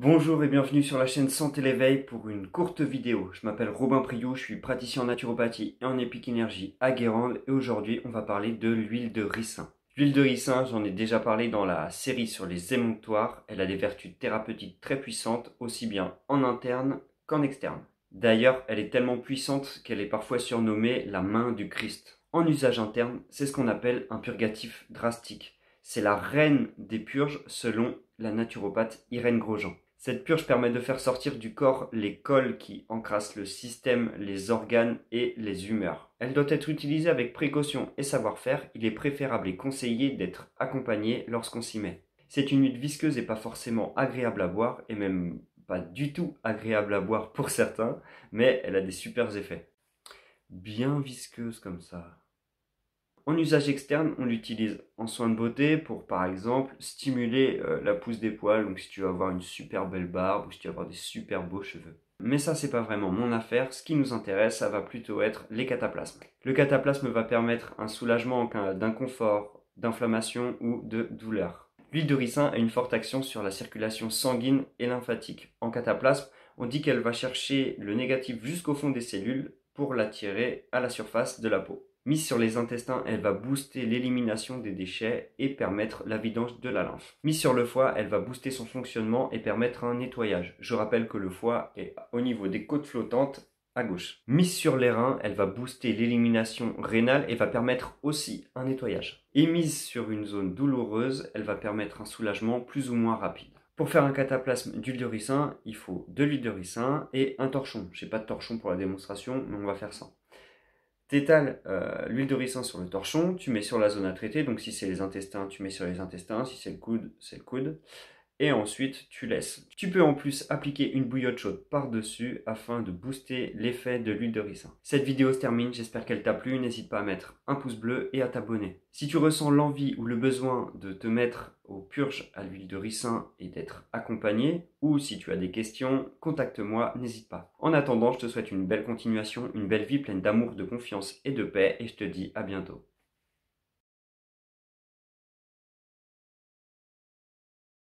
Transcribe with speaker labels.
Speaker 1: Bonjour et bienvenue sur la chaîne Santé l'éveil pour une courte vidéo. Je m'appelle Robin Priou, je suis praticien en naturopathie et en épique énergie à Guérande et aujourd'hui on va parler de l'huile de ricin. L'huile de ricin, j'en ai déjà parlé dans la série sur les émonctoires, elle a des vertus thérapeutiques très puissantes aussi bien en interne qu'en externe. D'ailleurs, elle est tellement puissante qu'elle est parfois surnommée la main du Christ. En usage interne, c'est ce qu'on appelle un purgatif drastique. C'est la reine des purges selon la naturopathe Irène Grosjean. Cette purge permet de faire sortir du corps les cols qui encrassent le système, les organes et les humeurs. Elle doit être utilisée avec précaution et savoir-faire. Il est préférable et conseillé d'être accompagné lorsqu'on s'y met. C'est une huile visqueuse et pas forcément agréable à boire, et même pas du tout agréable à boire pour certains, mais elle a des super effets. Bien visqueuse comme ça. En usage externe, on l'utilise en soin de beauté pour, par exemple, stimuler la pousse des poils. Donc si tu veux avoir une super belle barbe ou si tu veux avoir des super beaux cheveux. Mais ça, c'est pas vraiment mon affaire. Ce qui nous intéresse, ça va plutôt être les cataplasmes. Le cataplasme va permettre un soulagement en cas d'inconfort, d'inflammation ou de douleur. L'huile de ricin a une forte action sur la circulation sanguine et lymphatique. En cataplasme, on dit qu'elle va chercher le négatif jusqu'au fond des cellules pour l'attirer à la surface de la peau. Mise sur les intestins, elle va booster l'élimination des déchets et permettre la vidange de la lymphe. Mise sur le foie, elle va booster son fonctionnement et permettre un nettoyage. Je rappelle que le foie est au niveau des côtes flottantes à gauche. Mise sur les reins, elle va booster l'élimination rénale et va permettre aussi un nettoyage. Et mise sur une zone douloureuse, elle va permettre un soulagement plus ou moins rapide. Pour faire un cataplasme d'huile de ricin, il faut de l'huile de ricin et un torchon. Je n'ai pas de torchon pour la démonstration, mais on va faire ça. Tu étales l'huile de ricin sur le torchon, tu mets sur la zone à traiter, donc si c'est les intestins, tu mets sur les intestins, si c'est le coude, c'est le coude. Et ensuite, tu laisses. Tu peux en plus appliquer une bouillotte chaude par-dessus afin de booster l'effet de l'huile de ricin. Cette vidéo se termine, j'espère qu'elle t'a plu. N'hésite pas à mettre un pouce bleu et à t'abonner. Si tu ressens l'envie ou le besoin de te mettre aux purges à l'huile de ricin et d'être accompagné, ou si tu as des questions, contacte-moi, n'hésite pas. En attendant, je te souhaite une belle continuation, une belle vie pleine d'amour, de confiance et de paix, et je te dis à bientôt.